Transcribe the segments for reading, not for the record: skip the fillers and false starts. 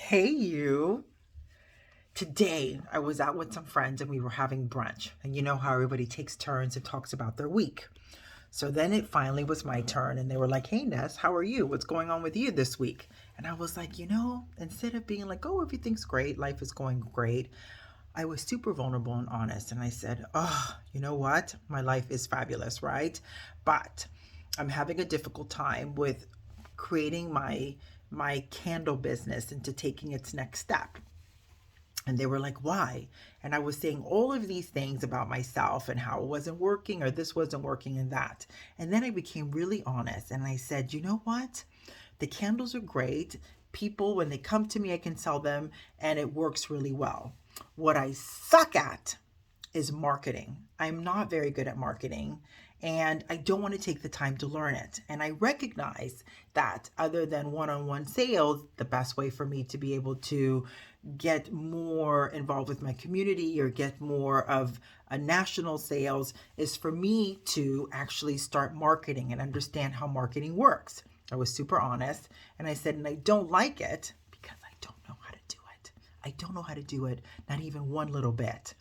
Hey, you. Today, I was out with some friends and we were having brunch. And you know how everybody takes turns and talks about their week. So then it finally was my turn, and they were like, "Hey, Ness, how are you? What's going on with you this week?" And I was like, instead of being like, "Oh, everything's great, life is going great," I was super vulnerable and honest. And I said, "Oh, you know what? My life is fabulous, right? But I'm having a difficult time with creating my candle business into taking its next step." And they were like, "Why?" And I was saying all of these things about myself and how it wasn't working or this wasn't working and that. And then I became really honest and I said, "You know what? The candles are great. People, when they come to me, I can sell them and it works really well. What I suck at is marketing. I'm not very good at marketing and I don't want to take the time to learn it. And I recognize that other than one on one sales, the best way for me to be able to get more involved with my community or get more of a national sales is for me to actually start marketing and understand how marketing works." I was super honest and I said, "And I don't like it because I don't know how to do it. I don't know how to do it, not even one little bit."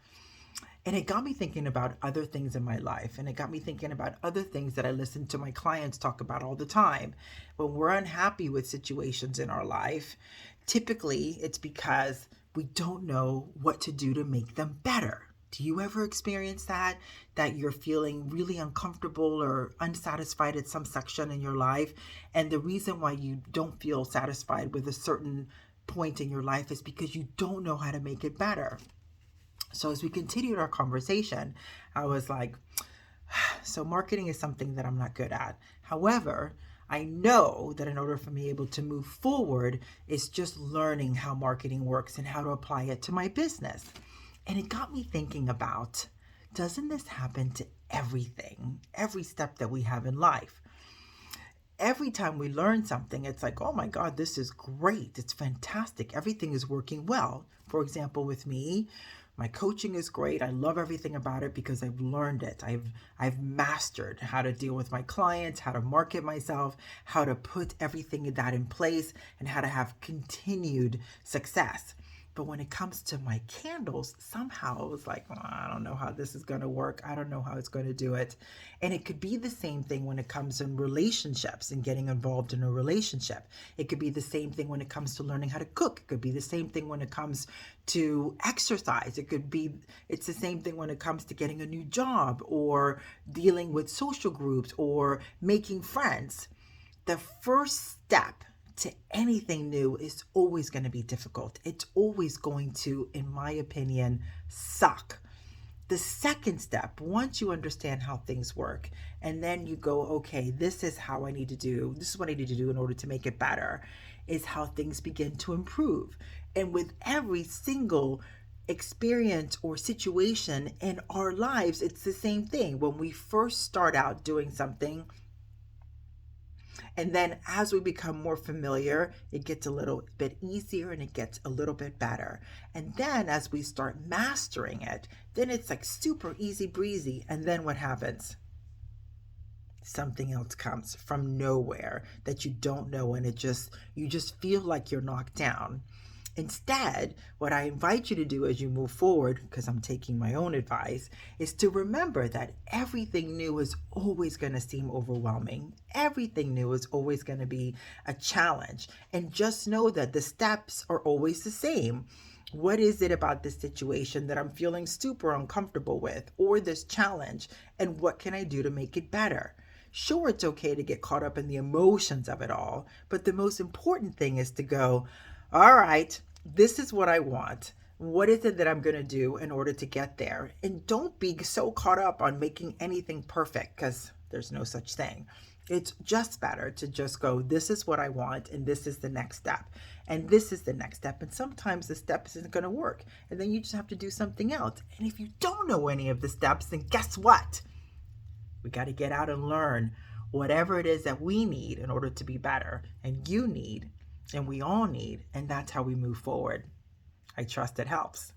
And it got me thinking about other things in my life. And it got me thinking about other things that I listen to my clients talk about all the time. When we're unhappy with situations in our life, typically it's because we don't know what to do to make them better. Do you ever experience that? That you're feeling really uncomfortable or unsatisfied at some section in your life? And the reason why you don't feel satisfied with a certain point in your life is because you don't know how to make it better. So as we continued our conversation, I was like, "So marketing is something that I'm not good at. However, I know that in order for me able to move forward, it's just learning how marketing works and how to apply it to my business." And it got me thinking about, doesn't this happen to everything, every step that we have in life? Every time we learn something, it's like, "Oh my God, this is great. It's fantastic. Everything is working well." For example, with me, my coaching is great. I love everything about it because I've learned it. I've mastered how to deal with my clients, how to market myself, how to put everything that in place, and how to have continued success. But when it comes to my candles, somehow it's like, "Oh, I don't know how this is going to work. I don't know how it's going to do it." And it could be the same thing when it comes in relationships and getting involved in a relationship. It could be the same thing when it comes to learning how to cook. It could be the same thing when it comes to exercise. It's the same thing when it comes to getting a new job or dealing with social groups or making friends. The first step to anything new is always going to be difficult. It's always going to, in my opinion, suck. The second step, once you understand how things work, and then you go, "Okay, this is what I need to do in order to make it better," is how things begin to improve. And with every single experience or situation in our lives, it's the same thing. When we first start out doing something, and then as we become more familiar, it gets a little bit easier and it gets a little bit better. And then as we start mastering it, then it's like super easy breezy. And then what happens? Something else comes from nowhere that you don't know, and you just feel like you're knocked down. Instead, what I invite you to do as you move forward, because I'm taking my own advice, is to remember that everything new is always going to seem overwhelming. Everything new is always going to be a challenge. And just know that the steps are always the same. What is it about this situation that I'm feeling super uncomfortable with, or this challenge? And what can I do to make it better? Sure, it's okay to get caught up in the emotions of it all, but the most important thing is to go, "All right, this is what I want. What is it that I'm going to do in order to get there?" And don't be so caught up on making anything perfect, because there's no such thing. It's just better to just go, "This is what I want, and this is the next step. And this is the next step." And sometimes the step isn't going to work. And then you just have to do something else. And if you don't know any of the steps, then guess what? We got to get out and learn whatever it is that we need in order to be better, and you need, and we all need, and that's how we move forward. I trust it helps.